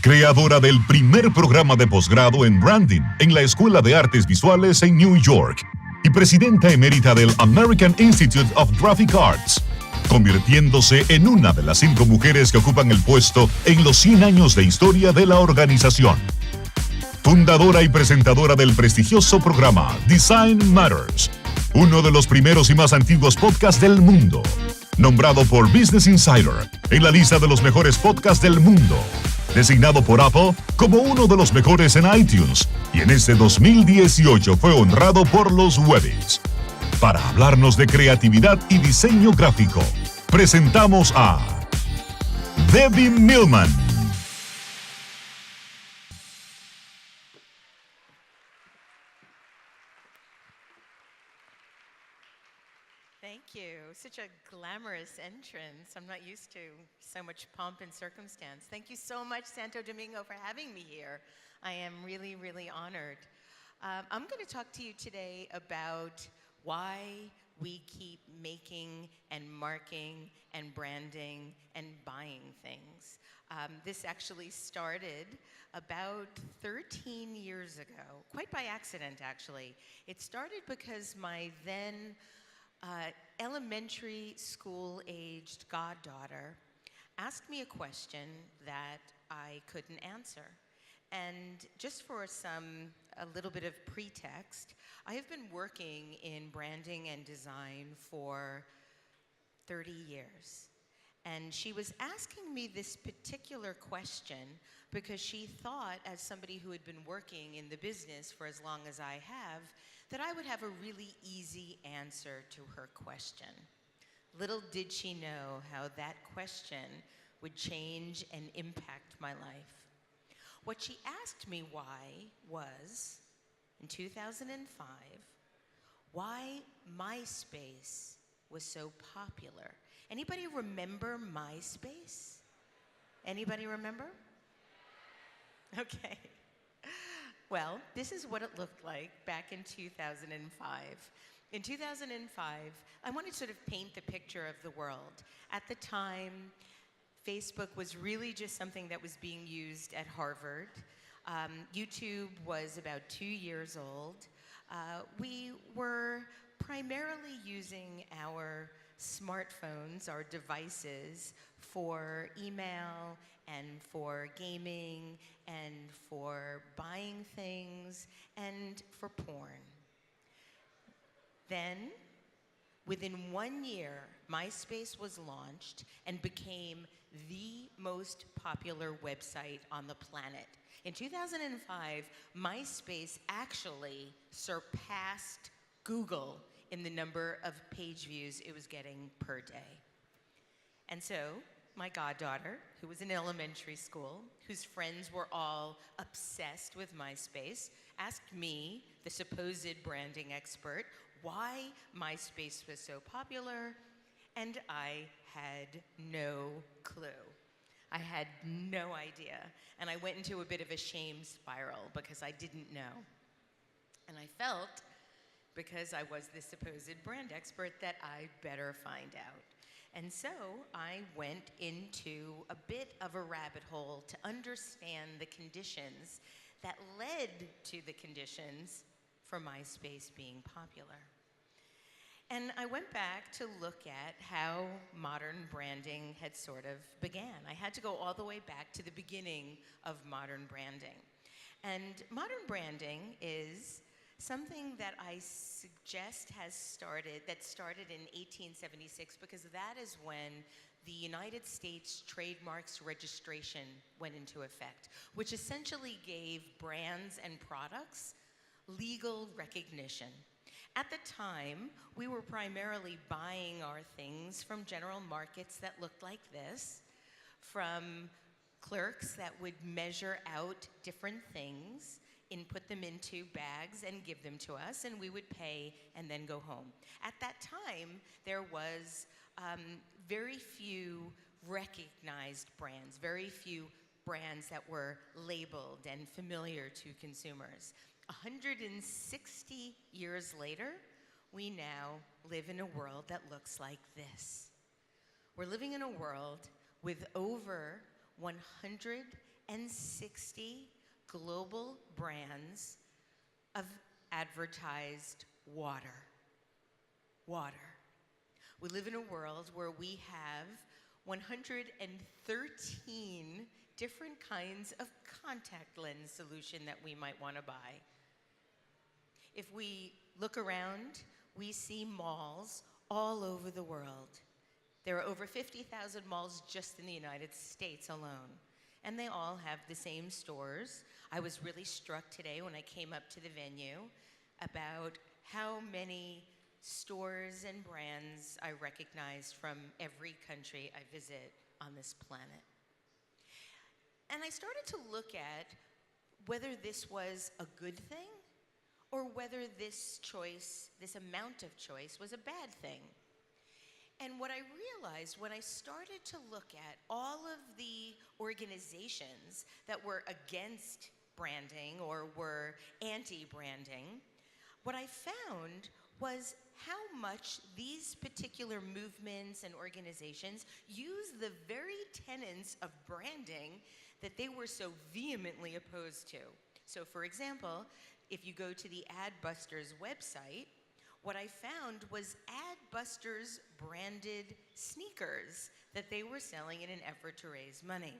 creadora del primer programa de posgrado en branding en la Escuela de Artes Visuales en New York y presidenta emérita del American Institute of Graphic Arts, convirtiéndose en una de las 5 mujeres que ocupan el puesto en los 100 años de historia de la organización. Fundadora y presentadora del prestigioso programa Design Matters, uno de los primeros y más antiguos podcasts del mundo, nombrado por Business Insider en la lista de los mejores podcasts del mundo, designado por Apple como uno de los mejores en iTunes, y en este 2018 fue honrado por los Webbies. Para hablarnos de creatividad y diseño gráfico, presentamos a Debbie Millman. Thank you. Such a glamorous entrance. I'm not used to so much pomp and circumstance. Thank you so much, Santo Domingo, for having me here. I am really, really honored. I'm going to talk to you today about why we keep making and marking and branding and buying things. This actually started about 13 years ago, quite by accident, actually. It started because my then elementary school-aged goddaughter asked me a question that I couldn't answer. And just for a little bit of pretext, I have been working in branding and design for 30 years. And she was asking me this particular question because she thought, as somebody who had been working in the business for as long as I have, that I would have a really easy answer to her question. Little did she know how that question would change and impact my life. What she asked me why was, in 2005, why MySpace was so popular. Anybody remember MySpace? Anybody remember? Okay. Well, this is what it looked like back in 2005. In 2005, I want to sort of paint the picture of the world. At the time, Facebook was really just something that was being used at Harvard. YouTube was about 2 years old. We were primarily using our smartphones, our devices, for email and for gaming and for buying things and for porn. Then, within 1 year, MySpace was launched and became the most popular website on the planet. In 2005, MySpace actually surpassed Google in the number of page views it was getting per day. And so, my goddaughter, who was in elementary school, whose friends were all obsessed with MySpace, asked me, the supposed branding expert, why MySpace was so popular, and I had no clue. I had no idea, and I went into a bit of a shame spiral because I didn't know. And I felt, because I was the supposed brand expert, that I'd better find out. And so I went into a bit of a rabbit hole to understand the conditions that led to the conditions for MySpace being popular. And I went back to look at how modern branding had sort of began. I had to go all the way back to the beginning of modern branding. And modern branding is something that I suggest started in 1876, because that is when the United States Trademarks Registration went into effect, which essentially gave brands and products legal recognition. At the time, we were primarily buying our things from general markets that looked like this, from clerks that would measure out different things, put them into bags and give them to us, and we would pay and then go home. At that time, there was very few recognized brands, very few brands that were labeled and familiar to consumers. 160 years later, we now live in a world that looks like this. We're living in a world with over 100 160 global brands of advertised water. Water. We live in a world where we have 113 different kinds of contact lens solution that we might want to buy. If we look around, we see malls all over the world. There are over 50,000 malls just in the United States alone, and they all have the same stores. I was really struck today when I came up to the venue about how many stores and brands I recognized from every country I visit on this planet. And I started to look at whether this was a good thing or whether this choice, this amount of choice, was a bad thing. And what I realized when I started to look at all of the organizations that were against branding or were anti-branding, what I found was how much these particular movements and organizations use the very tenets of branding that they were so vehemently opposed to. So for example, if you go to the Adbusters website, what I found was Adbusters branded sneakers that they were selling in an effort to raise money.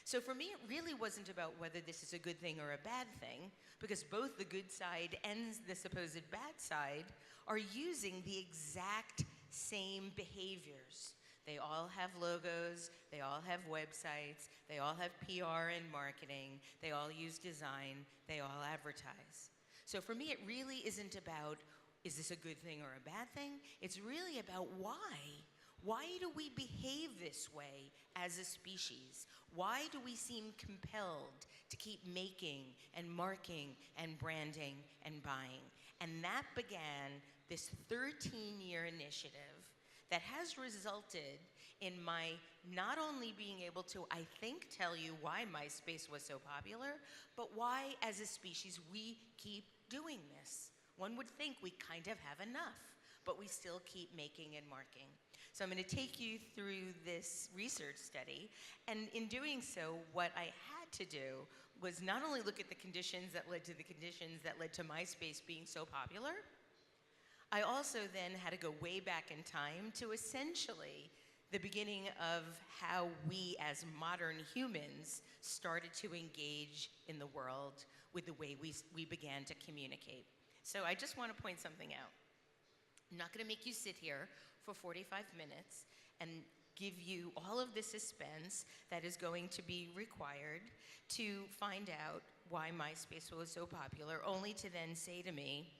So for me, it really wasn't about whether this is a good thing or a bad thing, because both the good side and the supposed bad side are using the exact same behaviors. They all have logos, they all have websites, they all have PR and marketing, they all use design, they all advertise. So for me, it really isn't about, is this a good thing or a bad thing? It's really about why. Why do we behave this way as a species? Why do we seem compelled to keep making and marking and branding and buying? And that began this 13-year initiative that has resulted in my not only being able to, I think, tell you why MySpace was so popular, but why, as a species, we keep doing this. One would think we kind of have enough, but we still keep making and marking. So I'm going to take you through this research study, and in doing so, what I had to do was not only look at the conditions that led to MySpace being so popular, I also then had to go way back in time to essentially the beginning of how we as modern humans started to engage in the world with the way we began to communicate. So I just want to point something out. I'm not going to make you sit here for 45 minutes and give you all of the suspense that is going to be required to find out why MySpace was so popular, only to then say to me,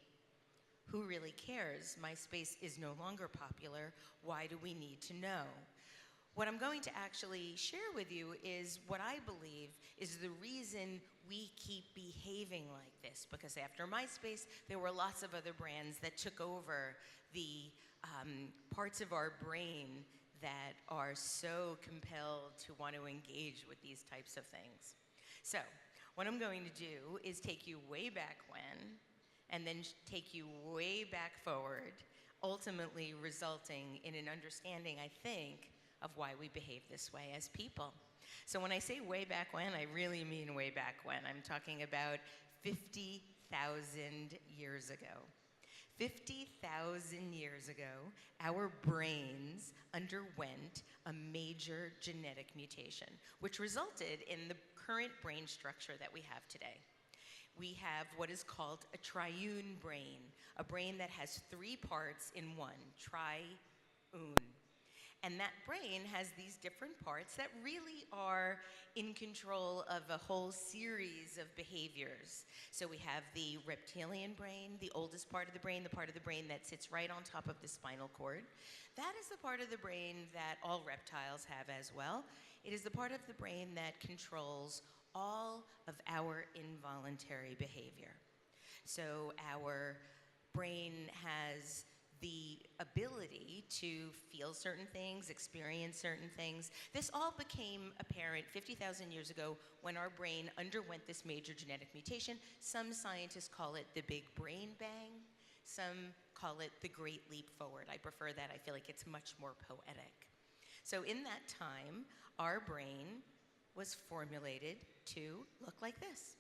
who really cares? MySpace is no longer popular. Why do we need to know? What I'm going to actually share with you is what I believe is the reason we keep behaving like this. Because after MySpace, there were lots of other brands that took over the parts of our brain that are so compelled to want to engage with these types of things. So what I'm going to do is take you way back when, and then take you way back forward, ultimately resulting in an understanding, I think, of why we behave this way as people. So when I say way back when, I really mean way back when. I'm talking about 50,000 years ago. 50,000 years ago, our brains underwent a major genetic mutation, which resulted in the current brain structure that we have today. We have what is called a triune brain, a brain that has three parts in one, triune. And that brain has these different parts that really are in control of a whole series of behaviors. So we have the reptilian brain, the oldest part of the brain, the part of the brain that sits right on top of the spinal cord. That is the part of the brain that all reptiles have as well. It is the part of the brain that controls all of our involuntary behavior. So our brain has the ability to feel certain things, experience certain things. This all became apparent 50,000 years ago when our brain underwent this major genetic mutation. Some scientists call it the Big Brain Bang. Some call it the Great Leap Forward. I prefer that. I feel like it's much more poetic. So in that time, our brain was formulated to look like this.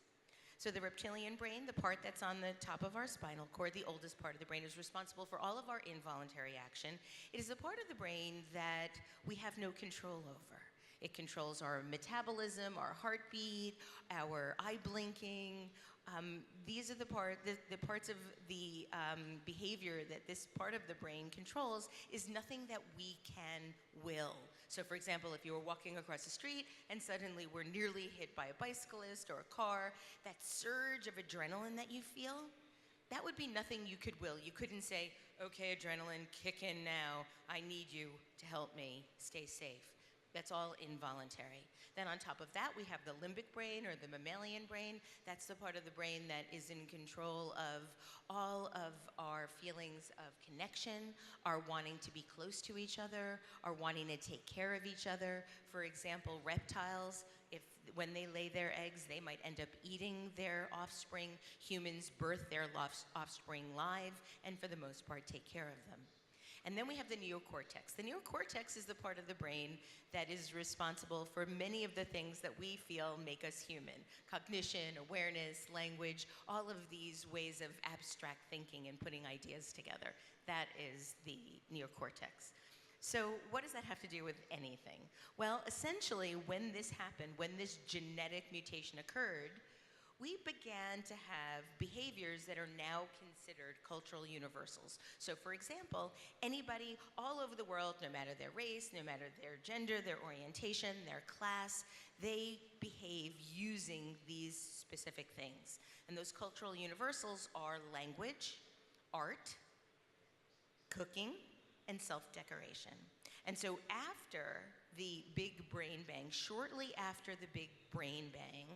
So the reptilian brain, the part that's on the top of our spinal cord, the oldest part of the brain, is responsible for all of our involuntary action. It is the part of the brain that we have no control over. It controls our metabolism, our heartbeat, our eye blinking. These are the parts of the behavior that this part of the brain controls is nothing that we can will. So for example, if you were walking across the street and suddenly were nearly hit by a bicyclist or a car, that surge of adrenaline that you feel, that would be nothing you could will. You couldn't say, okay, adrenaline, kick in now. I need you to help me stay safe. That's all involuntary. Then on top of that, we have the limbic brain or the mammalian brain. That's the part of the brain that is in control of all of our feelings of connection, our wanting to be close to each other, our wanting to take care of each other. For example, reptiles, when they lay their eggs, they might end up eating their offspring. Humans birth their offspring live and for the most part take care of them. And then we have the neocortex. The neocortex is the part of the brain that is responsible for many of the things that we feel make us human. Cognition, awareness, language, all of these ways of abstract thinking and putting ideas together. That is the neocortex. So what does that have to do with anything? Well, essentially, when this happened, when this genetic mutation occurred, we began to have behaviors that are now considered cultural universals. So for example, anybody all over the world, no matter their race, no matter their gender, their orientation, their class, they behave using these specific things. And those cultural universals are language, art, cooking, and self-decoration. And so after the big brain bang, shortly after the big brain bang,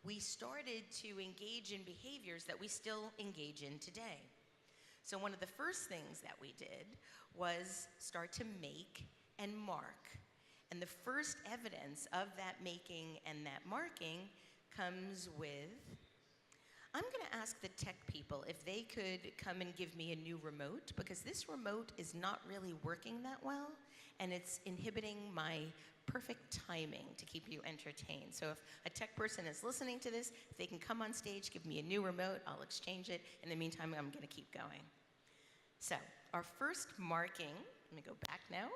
we started to engage in behaviors that we still engage in today. So one of the first things that we did was start to make and mark. And the first evidence of that making and that marking comes with, I'm gonna ask the tech people if they could come and give me a new remote, because this remote is not really working that well, and it's inhibiting my perfect timing to keep you entertained. So if a tech person is listening to this, if they can come on stage, give me a new remote, I'll exchange it. In the meantime, I'm gonna keep going. So our first marking, let me go back now.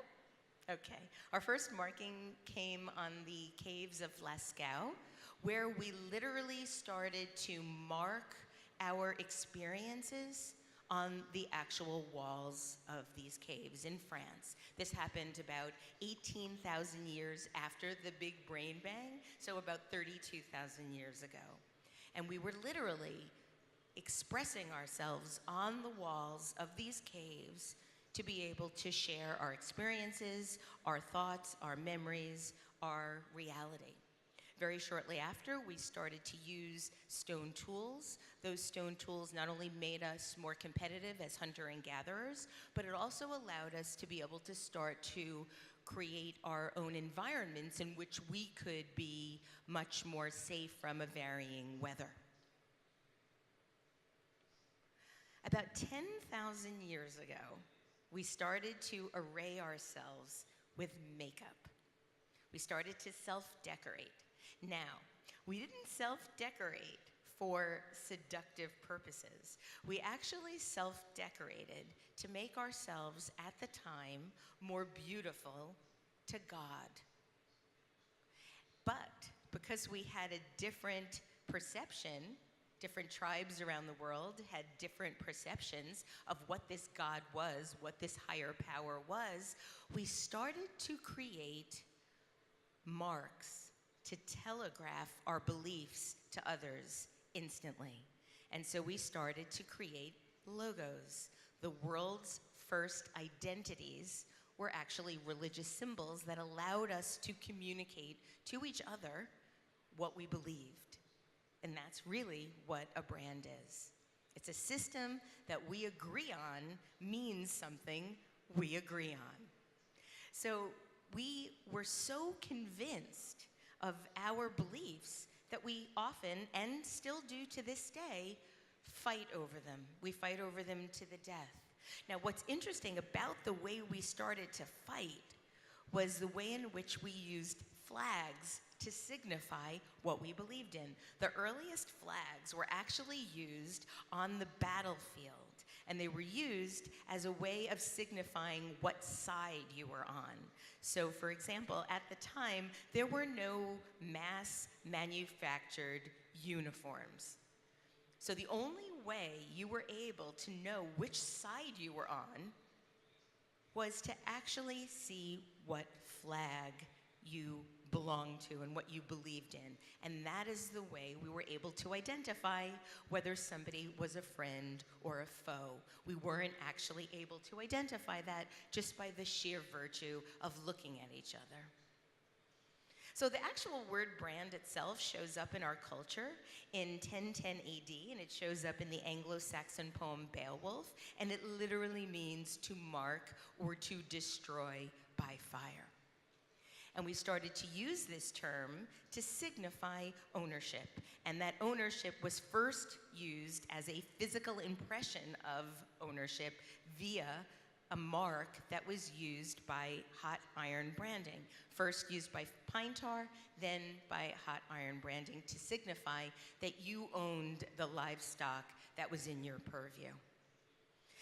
Okay, our first marking came on the caves of Lascaux, where we literally started to mark our experiences on the actual walls of these caves in France. This happened about 18,000 years after the big brain bang, so about 32,000 years ago. And we were literally expressing ourselves on the walls of these caves to be able to share our experiences, our thoughts, our memories, our reality. Very shortly after, we started to use stone tools. Those stone tools not only made us more competitive as hunter and gatherers, but it also allowed us to be able to start to create our own environments in which we could be much more safe from a varying weather. About 10,000 years ago, we started to array ourselves with makeup. We started to self-decorate. Now, we didn't self-decorate for seductive purposes. We actually self-decorated to make ourselves at the time more beautiful to God. But because we had a different perception, different tribes around the world had different perceptions of what this God was, what this higher power was, we started to create marks to telegraph our beliefs to others instantly. And so we started to create logos. The world's first identities were actually religious symbols that allowed us to communicate to each other what we believed. And that's really what a brand is. It's a system that we agree on means something we agree on. So we were so convinced of our beliefs that we often, and still do to this day, fight over them. We fight over them to the death. Now, what's interesting about the way we started to fight was the way in which we used flags to signify what we believed in. The earliest flags were actually used on the battlefield, and they were used as a way of signifying what side you were on. So, for example, at the time, there were no mass manufactured uniforms. So the only way you were able to know which side you were on was to actually see what flag you belonged to and what you believed in. And that is the way we were able to identify whether somebody was a friend or a foe. We weren't actually able to identify that just by the sheer virtue of looking at each other. So the actual word brand itself shows up in our culture in 1010 AD, and it shows up in the Anglo-Saxon poem Beowulf, and it literally means to mark or to destroy by fire. And we started to use this term to signify ownership. And that ownership was first used as a physical impression of ownership via a mark that was used by hot iron branding. First used by pine tar, then by hot iron branding to signify that you owned the livestock that was in your purview.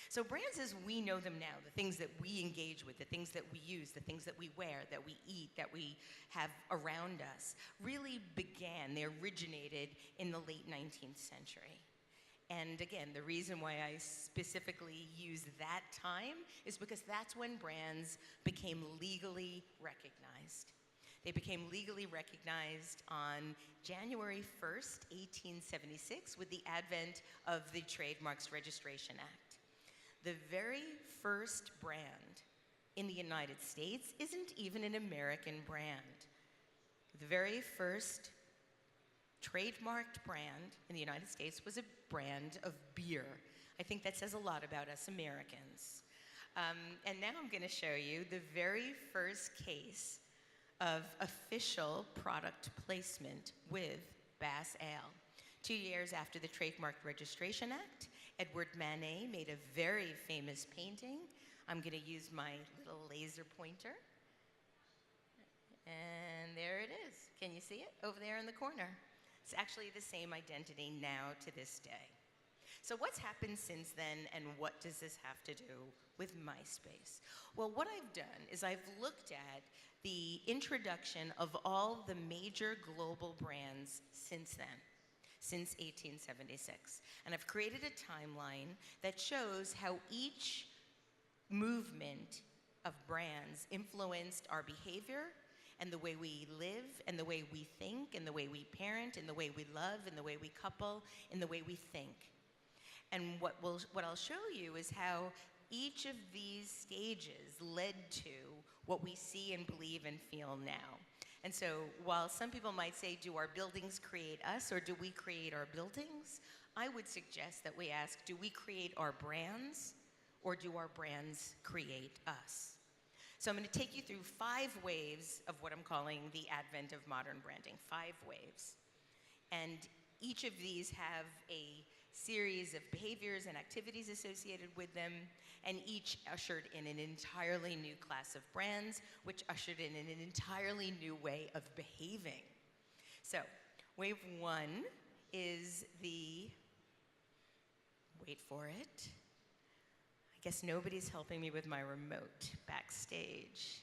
So brands as we know them now, the things that we engage with, the things that we use, the things that we wear, that we eat, that we have around us, really began, they originated in the late 19th century. And again, the reason why I specifically use that time is because that's when brands became legally recognized. They became legally recognized on January 1st, 1876, with the advent of the Trademarks Registration Act. The very first brand in the United States isn't even an American brand. The very first trademarked brand in the United States was a brand of beer. I think that says a lot about us Americans. And now I'm going to show you the very first case of official product placement with Bass Ale. 2 years after the Trademark Registration Act, Edward Manet made a very famous painting. I'm going to use my little laser pointer. And there it is. Can you see it over there in the corner? It's actually the same identity now to this day. So what's happened since then, and what does this have to do with MySpace? Well, what I've done is I've looked at the introduction of all the major global brands since then, since 1876. And I've created a timeline that shows how each movement of brands influenced our behavior and the way we live and the way we think and the way we parent and the way we love and the way we couple and the way we think. And what I'll show you is how each of these stages led to what we see and believe and feel now. And so while some people might say, do our buildings create us or do we create our buildings? I would suggest that we ask, do we create our brands or do our brands create us? So I'm going to take you through 5 waves of what I'm calling the advent of modern branding, 5 waves. And each of these have a series of behaviors and activities associated with them, and each ushered in an entirely new class of brands, which ushered in an entirely new way of behaving. So, wave 1 is the, wait for it, I guess nobody's helping me with my remote backstage.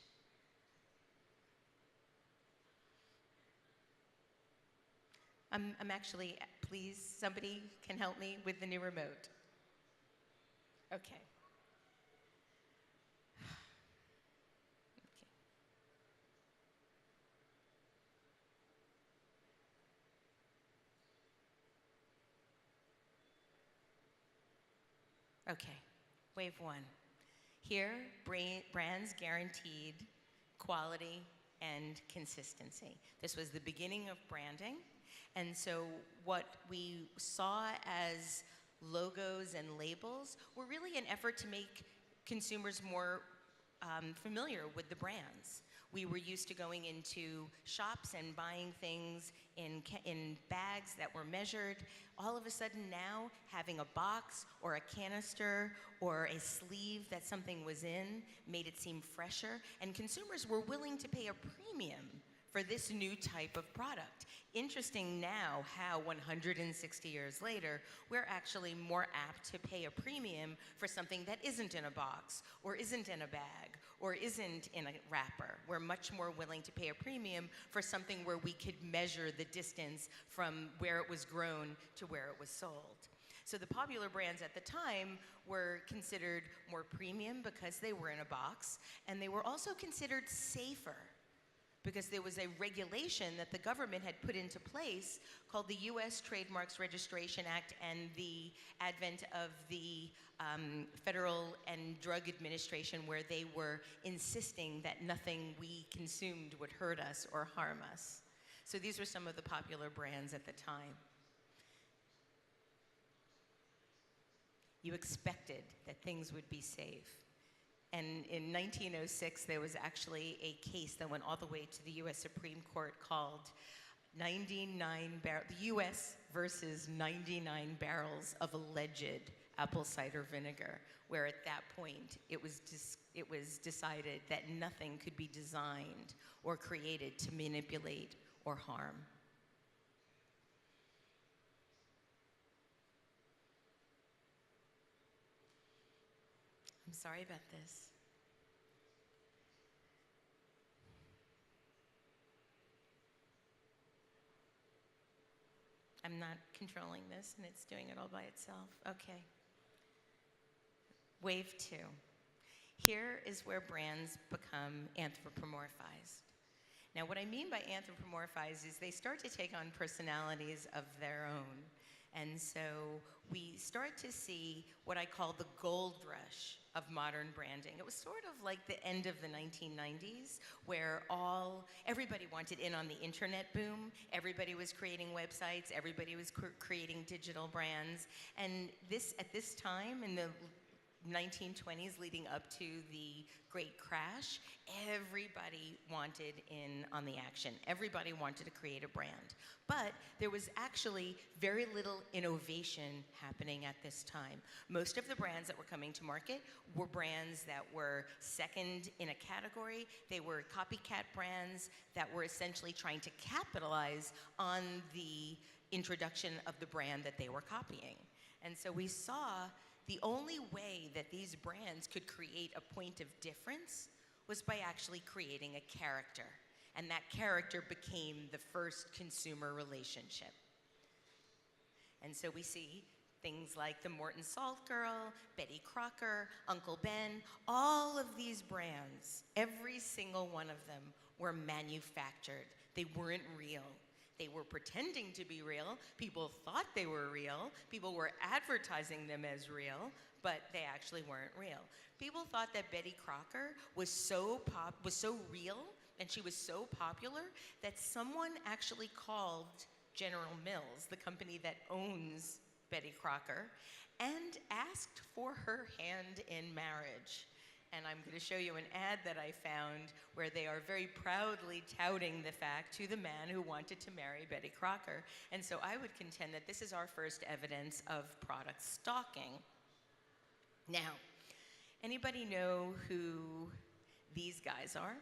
I'm actually, please, somebody can help me with the new remote. Okay. Okay, wave 1. Here, brands guaranteed quality and consistency. This was the beginning of branding. And so what we saw as logos and labels were really an effort to make consumers more familiar with the brands. we were used to going into shops and buying things in bags that were measured. All of a sudden now, having a box or a canister or a sleeve that something was in made it seem fresher, and consumers were willing to pay a premium for this new type of product. Interesting now how 160 years later, we're actually more apt to pay a premium for something that isn't in a box, or isn't in a bag, or isn't in a wrapper. We're much more willing to pay a premium for something where we could measure the distance from where it was grown to where it was sold. So the popular brands at the time were considered more premium because they were in a box, and they were also considered safer, because there was a regulation that the government had put into place called the U.S. Trademarks Registration Act, and the advent of the Federal and Drug Administration, where they were insisting that nothing we consumed would hurt us or harm us. So these were some of the popular brands at the time. You expected that things would be safe. And in 1906, there was actually a case that went all the way to the U.S. Supreme Court called the U.S. versus 99 barrels of alleged apple cider vinegar, where at that point it was decided that nothing could be designed or created to manipulate or harm. I'm sorry about this. I'm not controlling this, and it's doing it all by itself. Okay. Wave 2. Here is where brands become anthropomorphized. Now, what I mean by anthropomorphized is they start to take on personalities of their own. And so we start to see what I call the gold rush of modern branding. It was sort of like the end of the 1990s, where everybody wanted in on the internet boom. Everybody was creating websites. Everybody was creating digital brands. And at this time, in the 1920s leading up to the Great Crash, everybody wanted in on the action. Everybody wanted to create a brand. But there was actually very little innovation happening at this time. Most of the brands that were coming to market were brands that were second in a category. They were copycat brands that were essentially trying to capitalize on the introduction of the brand that they were copying. And so we saw the only way that these brands could create a point of difference was by actually creating a character. And that character became the first consumer relationship. And so we see things like the Morton Salt Girl, Betty Crocker, Uncle Ben, all of these brands, every single one of them were manufactured. They weren't real. They were pretending to be real. People thought they were real. People were advertising them as real, but they actually weren't real. People thought that Betty Crocker was so real, and she was so popular, that someone actually called General Mills, the company that owns Betty Crocker, and asked for her hand in marriage. And I'm going to show you an ad that I found where they are very proudly touting the fact to the man who wanted to marry Betty Crocker. And so I would contend that this is our first evidence of product stalking. Now, anybody know who these guys are?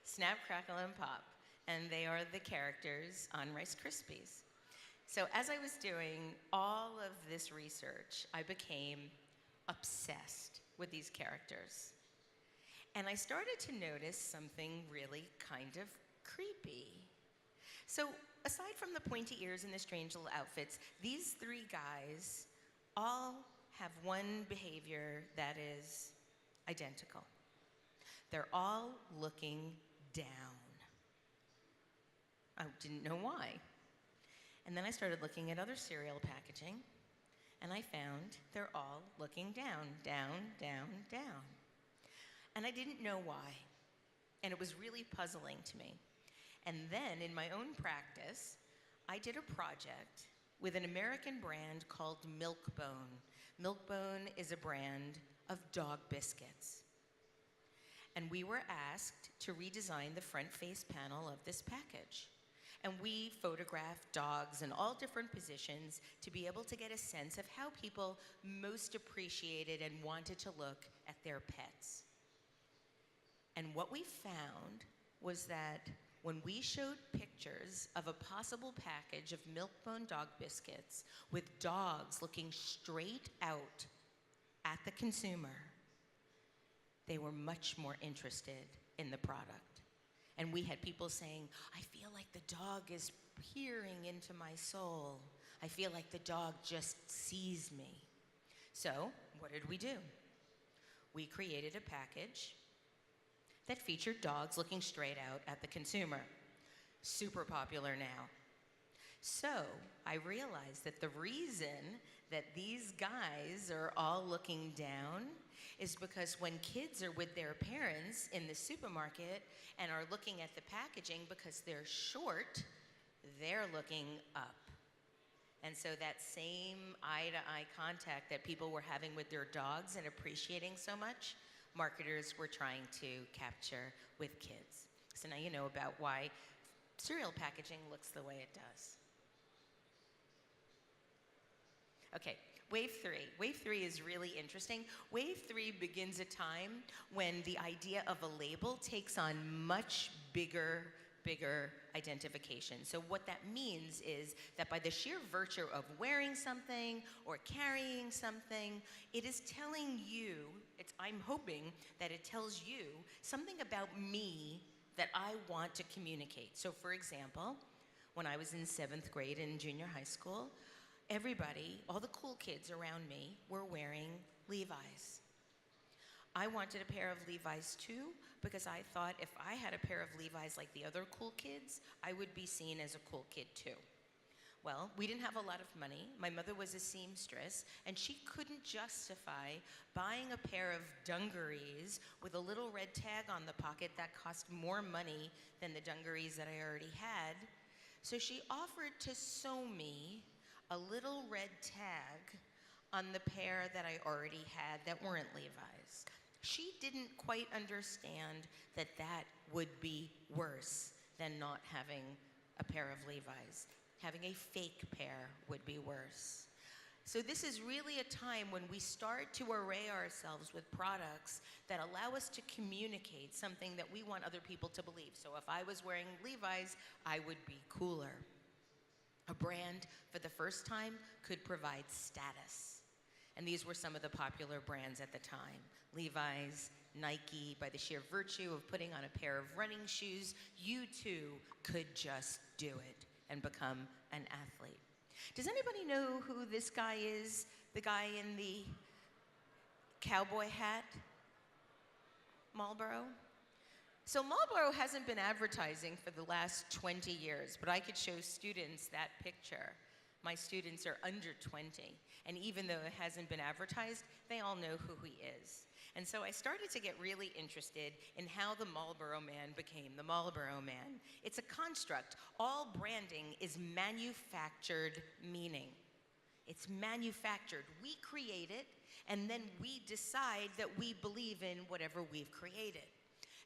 Snap, Crackle, and Pop. And they are the characters on Rice Krispies. So as I was doing all of this research, I became obsessed with these characters. And I started to notice something really kind of creepy. So aside from the pointy ears and the strange little outfits, these three guys all have one behavior that is identical. They're all looking down. I didn't know why. And then I started looking at other cereal packaging, and I found they're all looking down, down, down, down. And I didn't know why, and it was really puzzling to me. And then, in my own practice, I did a project with an American brand called Milk-Bone. Milk-Bone is a brand of dog biscuits. And we were asked to redesign the front face panel of this package. And we photographed dogs in all different positions to be able to get a sense of how people most appreciated and wanted to look at their pets. And what we found was that when we showed pictures of a possible package of milk-bone dog biscuits with dogs looking straight out at the consumer, they were much more interested in the product. And we had people saying, I feel like the dog is peering into my soul. I feel like the dog just sees me. So, what did we do? We created a package that featured dogs looking straight out at the consumer. Super popular now. So, I realized that the reason that these guys are all looking down is because when kids are with their parents in the supermarket and are looking at the packaging because they're short, they're looking up. And so that same eye-to-eye contact that people were having with their dogs and appreciating so much, marketers were trying to capture with kids. So now you know about why cereal packaging looks the way it does. Okay, wave three. Wave three is really interesting. Wave three begins a time when the idea of a label takes on much bigger identification. So what that means is that by the sheer virtue of wearing something or carrying something, it is telling you, I'm hoping that it tells you something about me that I want to communicate. So for example, when I was in 7th grade in junior high school, everybody, all the cool kids around me were wearing Levi's. I wanted a pair of Levi's too, because I thought if I had a pair of Levi's like the other cool kids, I would be seen as a cool kid too. Well, we didn't have a lot of money. My mother was a seamstress, and she couldn't justify buying a pair of dungarees with a little red tag on the pocket that cost more money than the dungarees that I already had. So she offered to sew me a little red tag on the pair that I already had that weren't Levi's. She didn't quite understand that that would be worse than not having a pair of Levi's. Having a fake pair would be worse. So this is really a time when we start to array ourselves with products that allow us to communicate something that we want other people to believe. So if I was wearing Levi's, I would be cooler. A brand, for the first time, could provide status. And these were some of the popular brands at the time. Levi's, Nike, by the sheer virtue of putting on a pair of running shoes, you too could just do it and become an athlete. Does anybody know who this guy is? The guy in the cowboy hat? Marlboro? So Marlboro hasn't been advertising for the last 20 years, but I could show students that picture. My students are under 20, and even though it hasn't been advertised, they all know who he is. And so I started to get really interested in how the Marlboro Man became the Marlboro Man. It's a construct. All branding is manufactured meaning. It's manufactured. We create it, and then we decide that we believe in whatever we've created.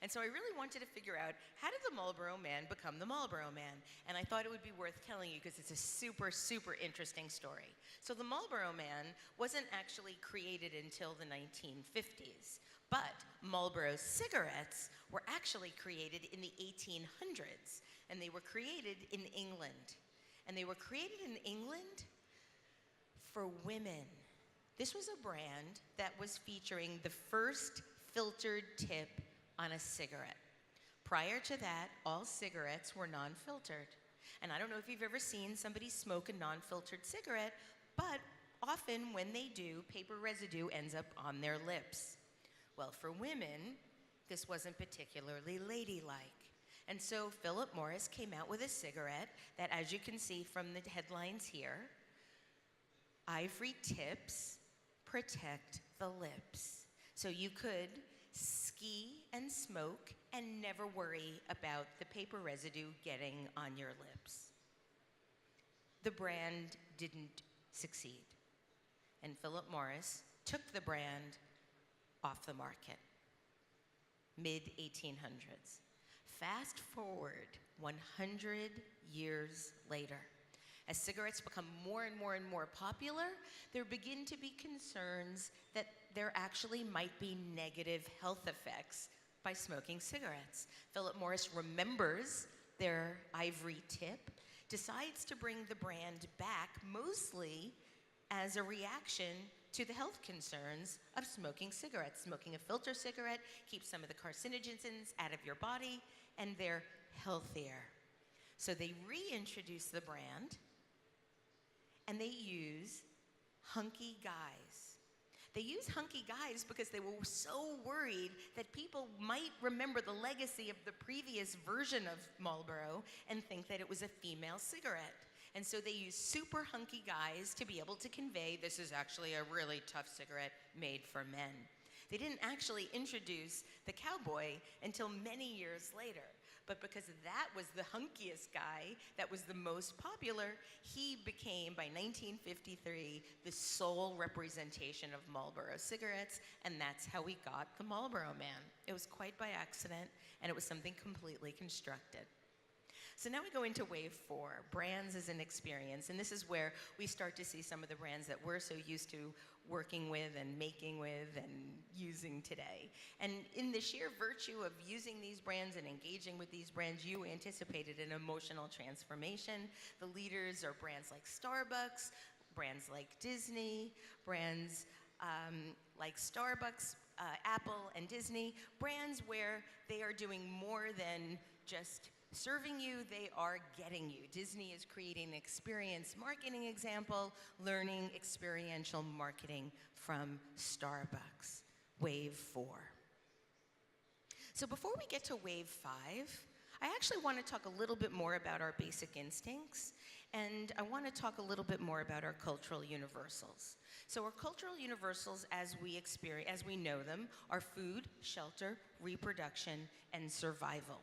And so I really wanted to figure out, how did the Marlboro Man become the Marlboro Man? And I thought it would be worth telling you because it's a super, super interesting story. So the Marlboro Man wasn't actually created until the 1950s, but Marlboro cigarettes were actually created in the 1800s, and they were created in England. And they were created in England for women. This was a brand that was featuring the first filtered tip on a cigarette. Prior to that, all cigarettes were non-filtered. And I don't know if you've ever seen somebody smoke a non-filtered cigarette, but often when they do, paper residue ends up on their lips. Well, for women, this wasn't particularly ladylike. And so Philip Morris came out with a cigarette that, as you can see from the headlines here, ivory tips protect the lips. So you could ski and smoke and never worry about the paper residue getting on your lips. The brand didn't succeed. And Philip Morris took the brand off the market, mid-1800s. Fast forward 100 years later. As cigarettes become more and more and more popular, there begin to be concerns that there actually might be negative health effects by smoking cigarettes. Philip Morris remembers their ivory tip, decides to bring the brand back mostly as a reaction to the health concerns of smoking cigarettes. Smoking a filter cigarette keeps some of the carcinogens out of your body, and they're healthier. So they reintroduce the brand, and they use hunky guys. They use hunky guys because they were so worried that people might remember the legacy of the previous version of Marlboro and think that it was a female cigarette. And so they use super hunky guys to be able to convey this is actually a really tough cigarette made for men. They didn't actually introduce the cowboy until many years later. But because that was the hunkiest guy, that was the most popular, he became, by 1953, the sole representation of Marlboro cigarettes, and that's how we got the Marlboro Man. It was quite by accident, and it was something completely constructed. So now we go into wave 4, brands as an experience, and this is where we start to see some of the brands that we're so used to working with and making with and using today. And in the sheer virtue of using these brands and engaging with these brands, you anticipated an emotional transformation. The leaders are brands like Starbucks, brands like Disney, brands like Starbucks, Apple, and Disney, brands where they are doing more than just serving you, they are getting you. Disney is creating an experience marketing example, learning experiential marketing from Starbucks. Wave 4. So before we get to wave 5, I actually want to talk a little bit more about our basic instincts, and I want to talk a little bit more about our cultural universals. So our cultural universals as we know them are food, shelter, reproduction, and survival.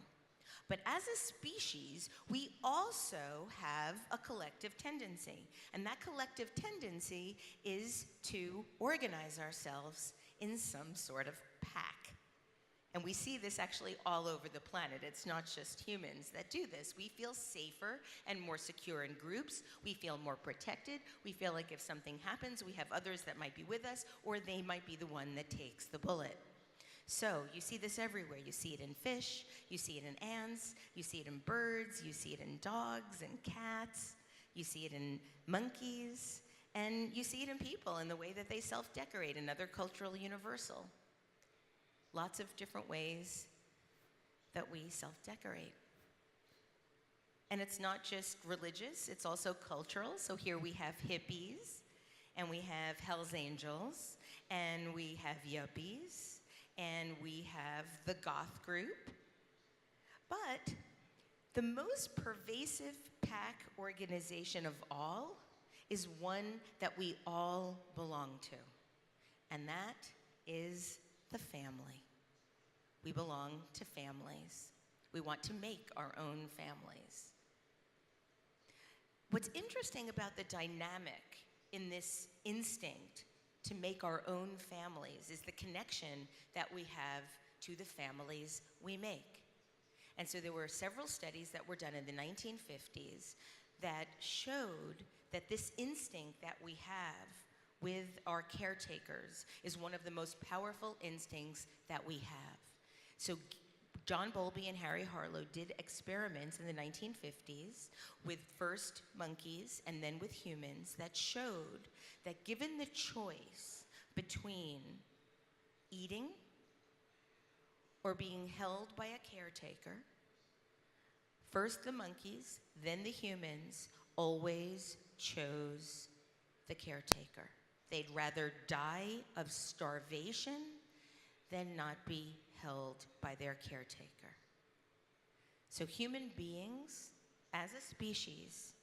But as a species, we also have a collective tendency. And that collective tendency is to organize ourselves in some sort of pack. And we see this actually all over the planet. It's not just humans that do this. We feel safer and more secure in groups. We feel more protected. We feel like if something happens, we have others that might be with us, or they might be the one that takes the bullet. So you see this everywhere. You see it in fish, you see it in ants, you see it in birds, you see it in dogs and cats, you see it in monkeys, and you see it in people in the way that they self-decorate, another cultural universal. Lots of different ways that we self-decorate. And it's not just religious, it's also cultural. So here we have hippies, and we have Hell's Angels, and we have yuppies, and we have the goth group. But the most pervasive pack organization of all is one that we all belong to, and that is the family. We belong to families. We want to make our own families. What's interesting about the dynamic in this instinct to make our own families is the connection that we have to the families we make. And so there were several studies that were done in the 1950s that showed that this instinct that we have with our caretakers is one of the most powerful instincts that we have. So John Bowlby and Harry Harlow did experiments in the 1950s with first monkeys and then with humans that showed that given the choice between eating or being held by a caretaker, first the monkeys, then the humans always chose the caretaker. They'd rather die of starvation than not be held by their caretaker. So human beings, as a species,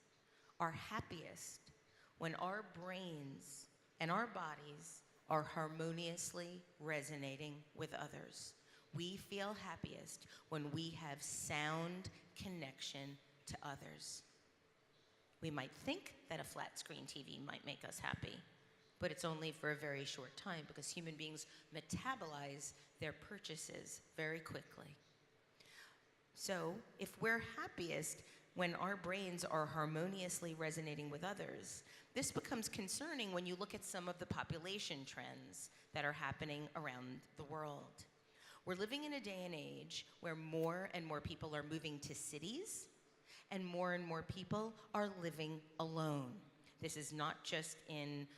are happiest when our brains and our bodies are harmoniously resonating with others. We feel happiest when we have sound connection to others. We might think that a flat screen TV might make us happy, but it's only for a very short time because human beings metabolize their purchases very quickly. So if we're happiest when our brains are harmoniously resonating with others, this becomes concerning when you look at some of the population trends that are happening around the world. We're living in a day and age where more and more people are moving to cities, and more people are living alone. This is not just in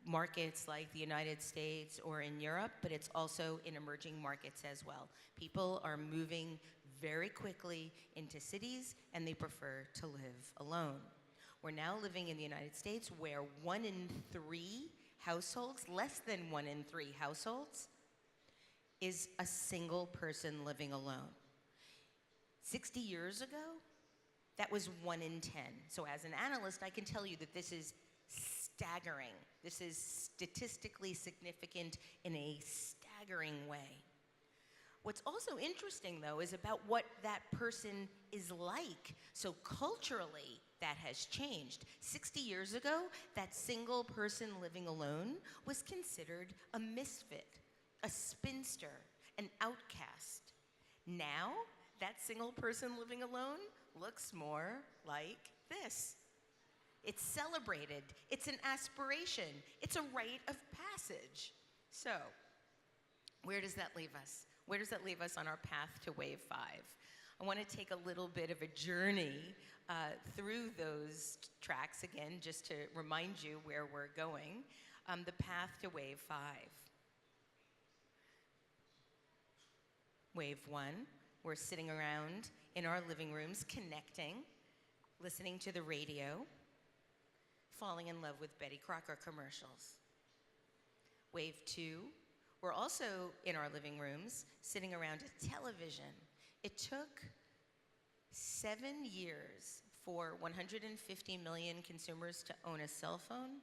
markets like the United States or in Europe, but it's also in emerging markets as well. People are moving very quickly into cities, and they prefer to live alone. We're now living in the United States where 1 in 3 households, less than 1 in 3 households, is a single person living alone. 60 years ago, that was 1 in 10. So as an analyst, I can tell you that this is staggering. This is statistically significant in a staggering way. What's also interesting, though, is about what that person is like. So culturally, that has changed. 60 years ago, that single person living alone was considered a misfit, a spinster, an outcast. Now, that single person living alone looks more like this. It's celebrated. It's an aspiration. It's a rite of passage. So, where does that leave us? Where does that leave us on our path to wave 5? I want to take a little bit of a journey through those tracks again, just to remind you where we're going. The path to wave 5. Wave 1, we're sitting around in our living rooms, connecting, listening to the radio, falling in love with Betty Crocker commercials. Wave 2, we're also in our living rooms, sitting around a television. It took 7 years for 150 million consumers to own a cell phone,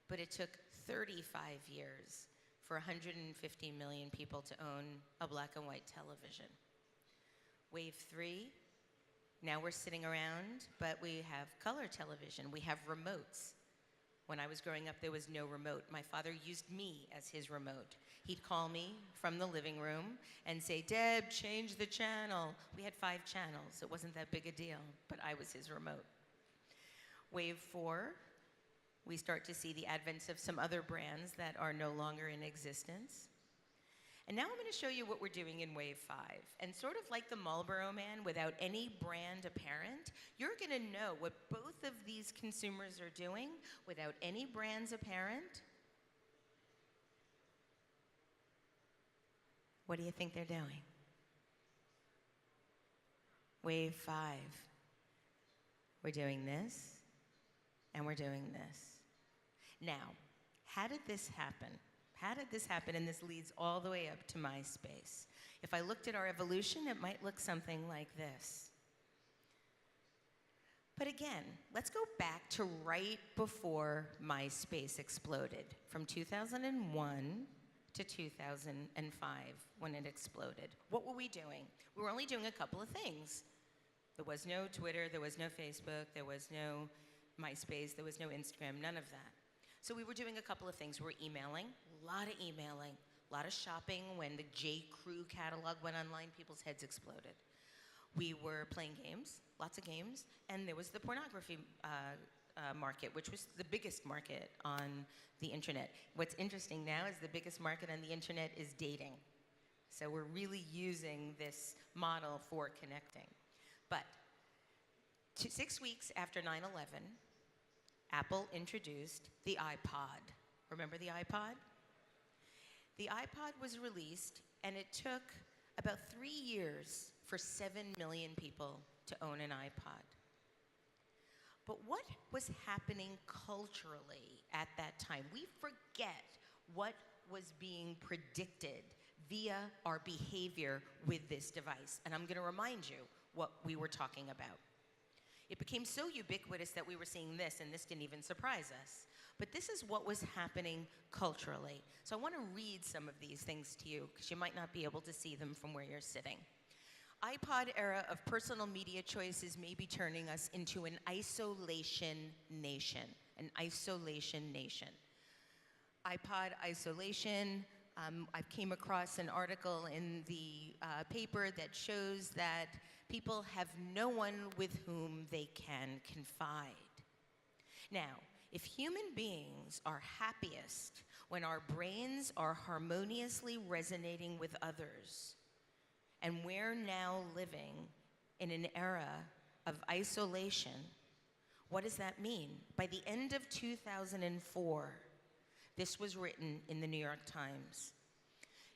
but it took 35 years for 150 million people to own a black and white television. Wave 3, now we're sitting around, but we have color television. We have remotes. When I was growing up, there was no remote. My father used me as his remote. He'd call me from the living room and say, "Deb, change the channel." We had 5 channels. It wasn't that big a deal, but I was his remote. Wave 4, we start to see the advent of some other brands that are no longer in existence. And now I'm going to show you what we're doing in wave 5. And sort of like the Marlboro Man, without any brand apparent, you're going to know what both of these consumers are doing without any brands apparent. What do you think they're doing? Wave 5. We're doing this, and we're doing this. Now, how did this happen? How did this happen? And this leads all the way up to MySpace. If I looked at our evolution, it might look something like this. But again, let's go back to right before MySpace exploded, from 2001 to 2005, when it exploded. What were we doing? We were only doing a couple of things. There was no Twitter, there was no Facebook, there was no MySpace, there was no Instagram, none of that. So we were doing a couple of things. We were emailing, a lot of shopping. When the J. Crew catalog went online, people's heads exploded. We were playing games, lots of games, and there was the pornography market, which was the biggest market on the internet. What's interesting now is the biggest market on the internet is dating. So we're really using this model for connecting. But 6 weeks after 9/11, Apple introduced the iPod. Remember the iPod? The iPod was released, and it took about 3 years for 7 million people to own an iPod. But what was happening culturally at that time? We forget what was being predicted via our behavior with this device. And I'm going to remind you what we were talking about. It became so ubiquitous that we were seeing this, and this didn't even surprise us. But this is what was happening culturally. So I want to read some of these things to you, because you might not be able to see them from where you're sitting. iPod era of personal media choices may be turning us into an isolation nation. An isolation nation. iPod isolation. I came across an article in the paper that shows that people have no one with whom they can confide. Now, if human beings are happiest when our brains are harmoniously resonating with others, and we're now living in an era of isolation, what does that mean? By the end of 2004, this was written in the New York Times.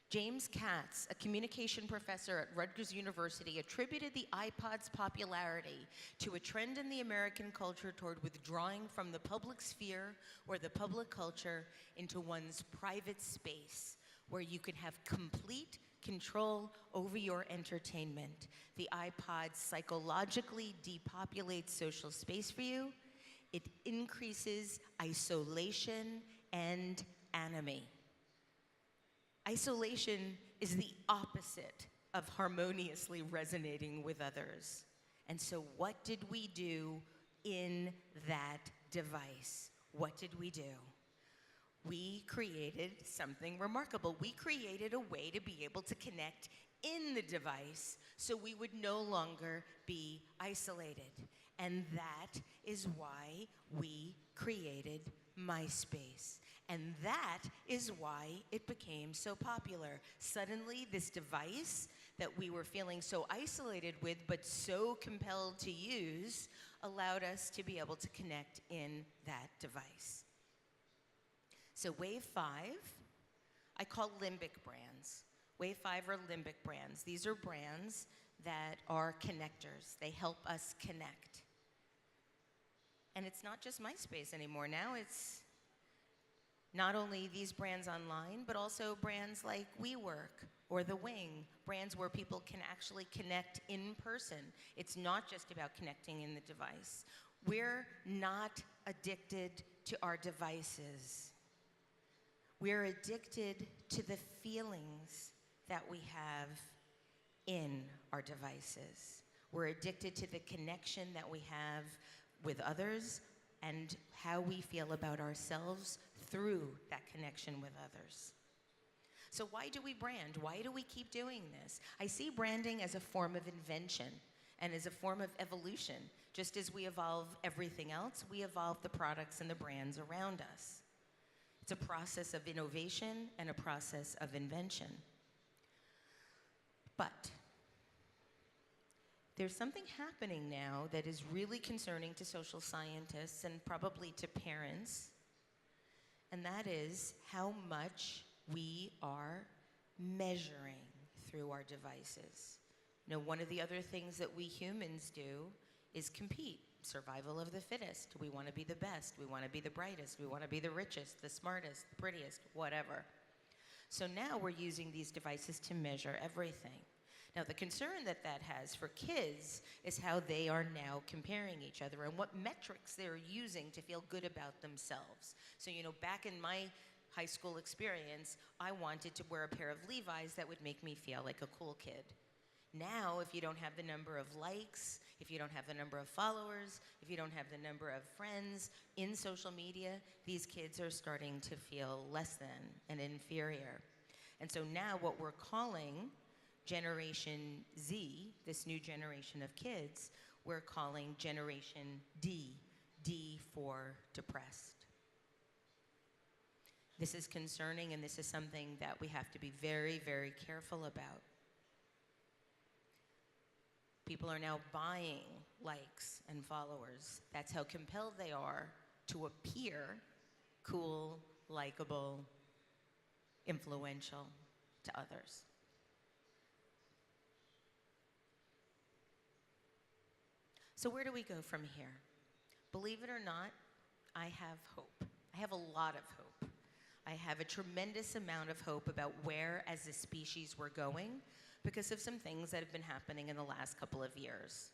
James Katz, a communication professor at Rutgers University, attributed the iPod's popularity to a trend in the American culture toward withdrawing from the public sphere or the public culture into one's private space, where you can have complete control over your entertainment. The iPod psychologically depopulates social space for you. It increases isolation and anomie. Isolation is the opposite of harmoniously resonating with others. And so what did we do in that device? What did we do? We created something remarkable. We created a way to be able to connect in the device so we would no longer be isolated. And that is why we created MySpace. And that is why it became so popular. Suddenly, this device that we were feeling so isolated with, but so compelled to use, allowed us to be able to connect in that device. So Wave 5, I call limbic brands. Wave 5 are limbic brands. These are brands that are connectors. They help us connect. And it's not just MySpace anymore. Now it's not only these brands online, but also brands like WeWork or The Wing, brands where people can actually connect in person. It's not just about connecting in the device. We're not addicted to our devices. We're addicted to the feelings that we have in our devices. We're addicted to the connection that we have with others and how we feel about ourselves through that connection with others. So why do we brand? Why do we keep doing this? I see branding as a form of invention and as a form of evolution. Just as we evolve everything else, we evolve the products and the brands around us. It's a process of innovation and a process of invention. But there's something happening now that is really concerning to social scientists and probably to parents, and that is how much we are measuring through our devices. You know, one of the other things that we humans do is compete. Survival of the fittest. We want to be the best. We want to be the brightest. We want to be the richest, the smartest, the prettiest, whatever. So now we're using these devices to measure everything. Now, the concern that that has for kids is how they are now comparing each other and what metrics they're using to feel good about themselves. So, you know, back in my high school experience, I wanted to wear a pair of Levi's that would make me feel like a cool kid. Now, if you don't have the number of likes, if you don't have the number of followers, if you don't have the number of friends in social media, these kids are starting to feel less than and inferior. And so now what we're calling Generation Z, this new generation of kids, we're calling Generation D, D for depressed. This is concerning, and this is something that we have to be very, very careful about. People are now buying likes and followers. That's how compelled they are to appear cool, likable, influential to others. So where do we go from here? Believe it or not, I have hope. I have a lot of hope. I have a tremendous amount of hope about where, as a species, we're going because of some things that have been happening in the last couple of years.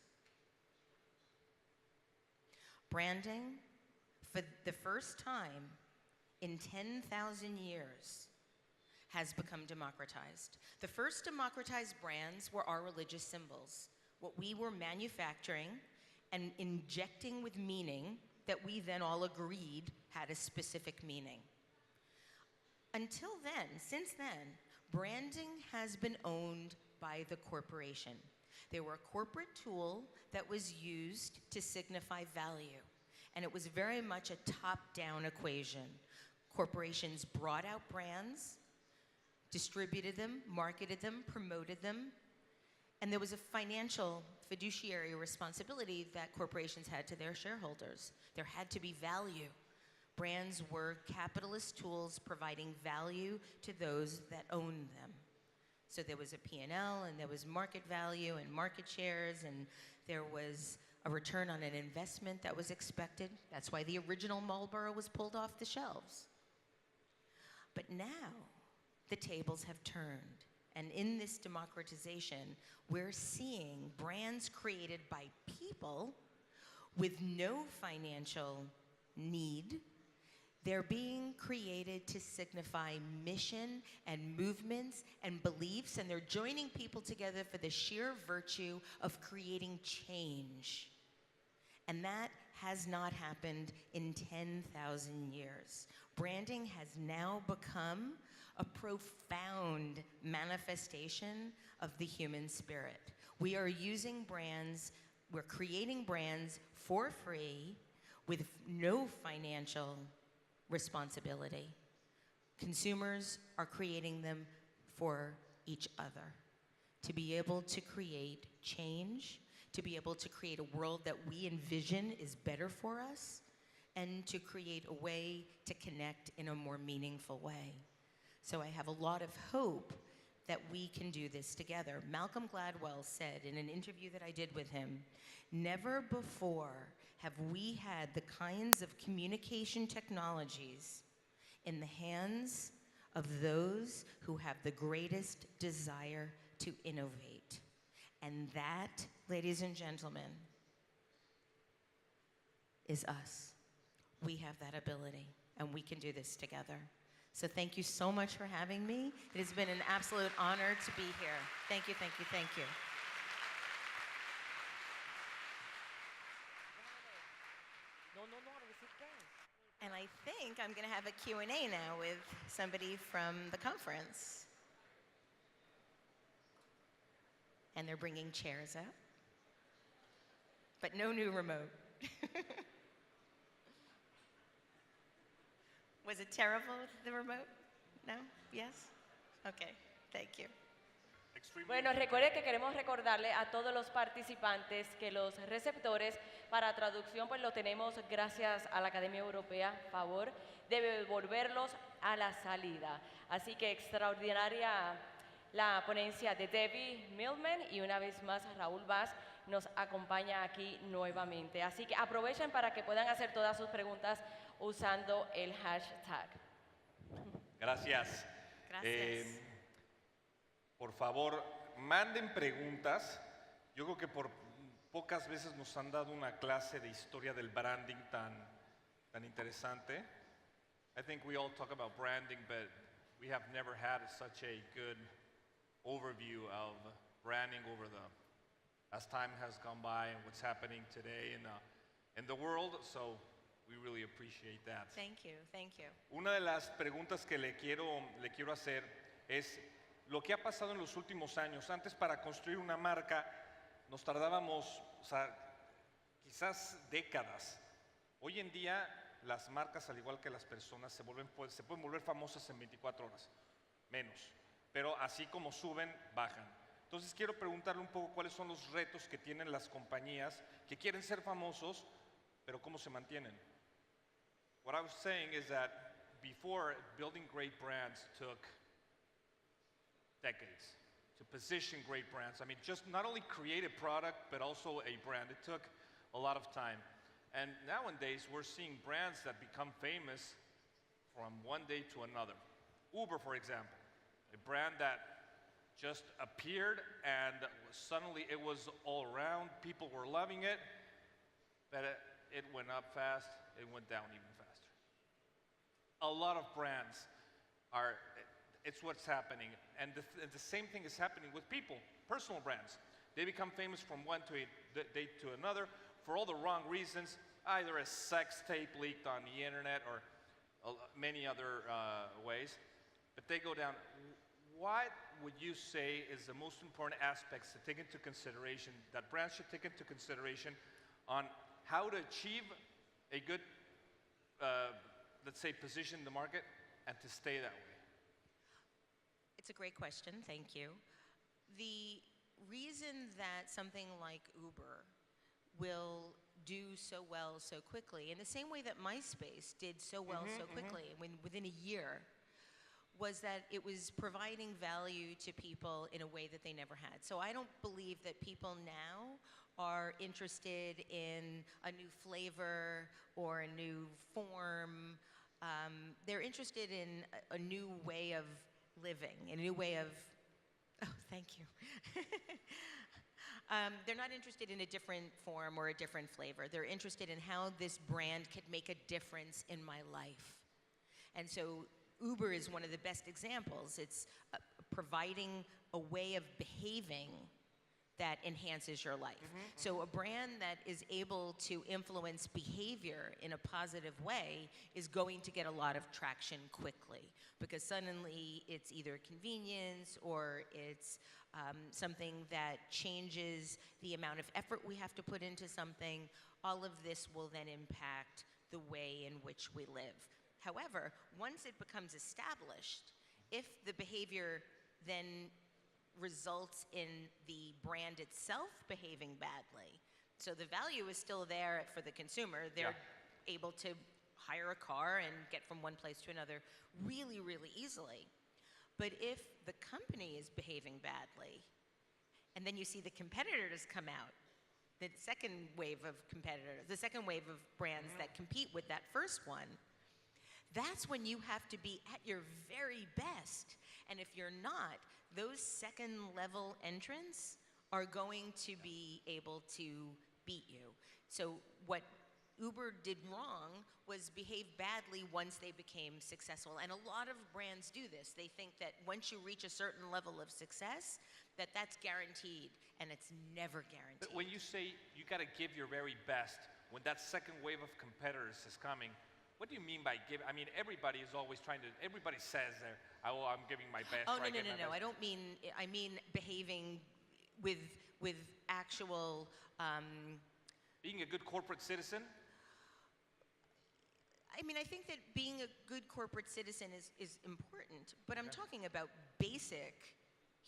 Branding, for the first time in 10,000 years, has become democratized. The first democratized brands were our religious symbols, what we were manufacturing and injecting with meaning that we then all agreed had a specific meaning. Until then, since then, branding has been owned by the corporation. They were a corporate tool that was used to signify value, and it was very much a top-down equation. Corporations brought out brands, distributed them, marketed them, promoted them, and there was a financial fiduciary responsibility that corporations had to their shareholders. There had to be value. Brands were capitalist tools providing value to those that owned them. So there was a P&L, and there was market value and market shares, and there was a return on an investment that was expected. That's why the original Marlboro was pulled off the shelves. But now, the tables have turned. And in this democratization, we're seeing brands created by people with no financial need. They're being created to signify mission and movements and beliefs, and they're joining people together for the sheer virtue of creating change. And that has not happened in 10,000 years. Branding has now become a profound manifestation of the human spirit. We are using brands, we're creating brands for free with no financial responsibility. Consumers are creating them for each other, to be able to create change, to be able to create a world that we envision is better for us, and to create a way to connect in a more meaningful way. So I have a lot of hope that we can do this together. Malcolm Gladwell said in an interview that I did with him, never before have we had the kinds of communication technologies in the hands of those who have the greatest desire to innovate. And that, ladies and gentlemen, is us. We have that ability, and we can do this together. So thank you so much for having me. It has been an absolute honor to be here. Thank you, thank you, thank you. And I think I'm going to have a Q&A now with somebody from the conference. And they're bringing chairs out. But no new remote. Was it terrible with the remote? No? Yes? Okay, thank you. Bueno, recuerde que queremos recordarle a todos los participantes que los receptores para traducción pues lo tenemos gracias a la Academia Europea, favor de devolverlos a la salida. Así que extraordinaria la ponencia de Debbie Millman y una vez más Raúl Vaz nos acompaña aquí nuevamente. Así que aprovechen para que puedan hacer todas sus preguntas usando el hashtag. Gracias. Gracias. Por favor, manden preguntas. Yo creo que por pocas veces nos han dado una clase de historia del branding tan interesante. I think we all talk about branding, but we have never had such a good overview of branding as time has gone by and what's happening today in the world. So we really appreciate that. Thank you, thank you. Una de las preguntas que le quiero hacer es lo que ha pasado en los últimos años. Antes, para construir una marca nos tardábamos, quizás décadas. Hoy en día las marcas, al igual que las personas, se pueden volver famosas en 24 horas, menos. Pero así como suben, bajan. Entonces quiero preguntarle un poco cuáles son los retos que tienen las compañías que quieren ser famosos, pero cómo se mantienen. What I was saying is that before, building great brands took decades to position great brands. I mean, just not only create a product, but also a brand. It took a lot of time. And nowadays, we're seeing brands that become famous from one day to another. Uber, for example, a brand that just appeared and suddenly it was all around. People were loving it, but it went up fast, it went down even faster. A lot of brands it's what's happening. And the same thing is happening with people, personal brands. They become famous from one day to another for all the wrong reasons, either a sex tape leaked on the internet or many other ways. but they go down. What would you say is the most important aspects to take into consideration, that brands should take into consideration on how to achieve a good, let's say, position in the market and to stay that way? It's a great question, thank you. The reason that something like Uber will do so well so quickly, in the same way that MySpace did so well so quickly, within a year, was that it was providing value to people in a way that they never had. So I don't believe that people now are interested in a new flavor or a new form. They're interested in a new way of living, a new way of, oh, thank you. They're not interested in a different form or a different flavor. They're interested in how this brand could make a difference in my life. And so Uber is one of the best examples. It's providing a way of behaving that enhances your life. So a brand that is able to influence behavior in a positive way is going to get a lot of traction quickly, because suddenly it's either convenience or it's something that changes the amount of effort we have to put into something. All of this will then impact the way in which we live. However, once it becomes established, if the behavior then results in the brand itself behaving badly, so the value is still there for the consumer, they're able to hire a car and get from one place to another really, really easily. But if the company is behaving badly, and then you see the competitors come out, the second wave of competitors, the second wave of brands that compete with that first one, that's when you have to be at your very best. And if you're not, those second level entrants are going to be able to beat you. So what Uber did wrong was behave badly once they became successful. And a lot of brands do this. They think that once you reach a certain level of success, that that's guaranteed, and it's never guaranteed. But when you say you got to give your very best, when that second wave of competitors is coming, what do you mean by give? I mean, everybody is always trying to, everybody says they're, oh, I'm giving my best. Oh, no. I don't mean, I mean behaving with actual... being a good corporate citizen? I mean, I think that being a good corporate citizen is important, but I'm talking about basic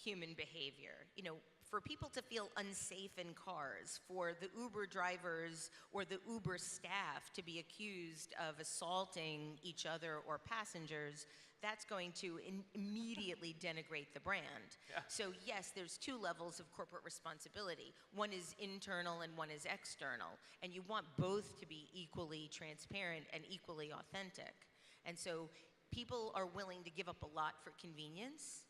human behavior. You know, for people to feel unsafe in cars, for the Uber drivers or the Uber staff to be accused of assaulting each other or passengers, that's going to immediately denigrate the brand. So yes, there's two levels of corporate responsibility. One is internal and one is external. And you want both to be equally transparent and equally authentic. And so people are willing to give up a lot for convenience.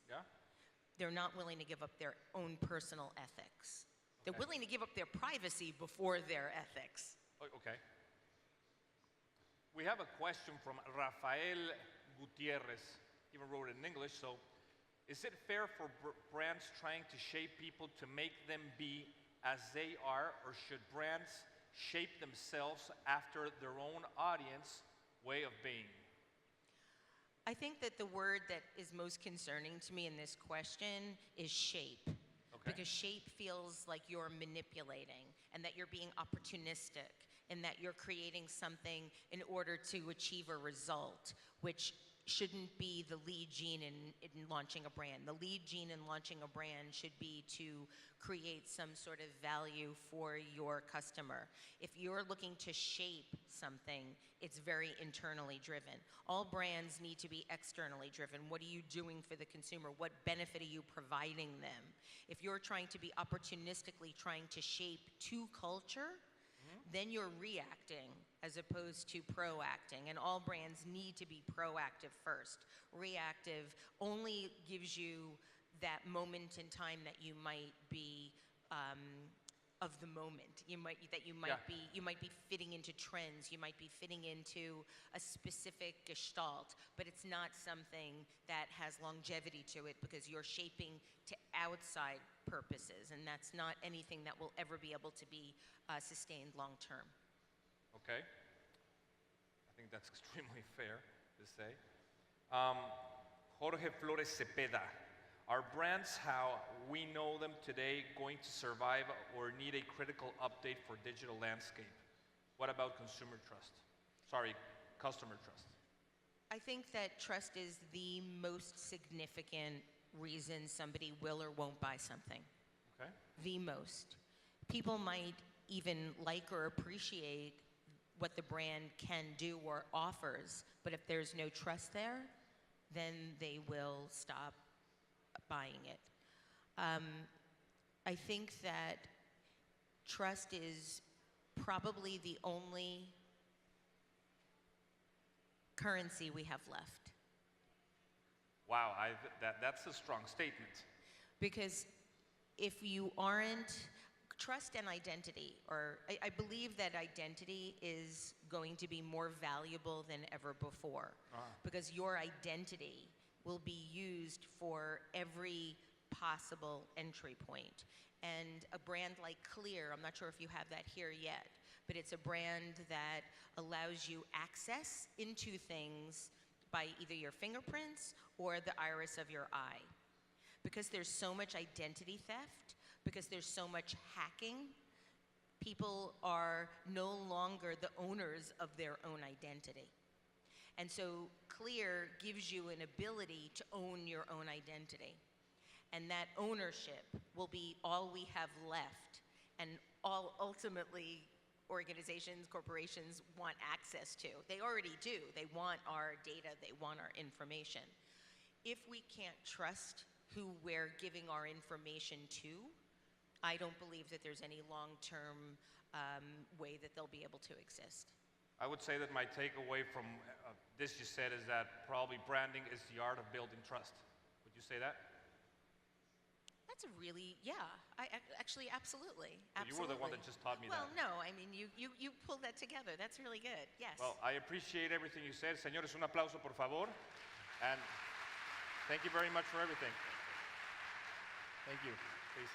They're not willing to give up their own personal ethics. They're willing to give up their privacy before their ethics. Okay. We have a question from Rafael Gutierrez. He even wrote it in English. So, is it fair for brands trying to shape people to make them be as they are, or should brands shape themselves after their own audience way of being? I think that the word that is most concerning to me in this question is shape. Because shape feels like you're manipulating and that you're being opportunistic and that you're creating something in order to achieve a result, which shouldn't be the lead gene in launching a brand. The lead gene in launching a brand should be to create some sort of value for your customer. If you're looking to shape something, it's very internally driven. All brands need to be externally driven. What are you doing for the consumer? What benefit are you providing them? If you're trying to be opportunistically trying to shape to culture, then you're reacting as opposed to proacting. And all brands need to be proactive first. Reactive only gives you that moment in time that you might be of the moment. You might be fitting into trends. You might be fitting into a specific gestalt, but it's not something that has longevity to it because you're shaping to outside purposes, and that's not anything that will ever be able to be sustained long term. Okay. I think that's extremely fair to say. Jorge Flores Cepeda. Are brands how we know them today going to survive or need a critical update for digital landscape? What about consumer trust? Sorry, customer trust. I think that trust is the most significant reason somebody will or won't buy something. Okay. The most. People might even like or appreciate what the brand can do or offers, but if there's no trust there, then they will stop buying it. I think that trust is probably the only currency we have left. Wow, that's a strong statement. Because if you aren't, trust and identity, or I believe that identity is going to be more valuable than ever before. Because your identity will be used for every possible entry point. And a brand like Clear, I'm not sure if you have that here yet, but it's a brand that allows you access into things by either your fingerprints or the iris of your eye. Because there's so much identity theft, because there's so much hacking, people are no longer the owners of their own identity. And so Clear gives you an ability to own your own identity. And that ownership will be all we have left, and all ultimately organizations, corporations want access to. They already do. They want our data, they want our information. If we can't trust who we're giving our information to, I don't believe that there's any long-term way that they'll be able to exist. I would say that my takeaway from this you said is that probably branding is the art of building trust. Would you say that? That's a really, yeah, actually, absolutely. Well, you were the one that just taught me well, that. Well, no, I mean, you pulled that together. That's really good, yes. Well, I appreciate everything you said. Señores, un aplauso, por favor. And thank you very much for everything. Thank you. Please.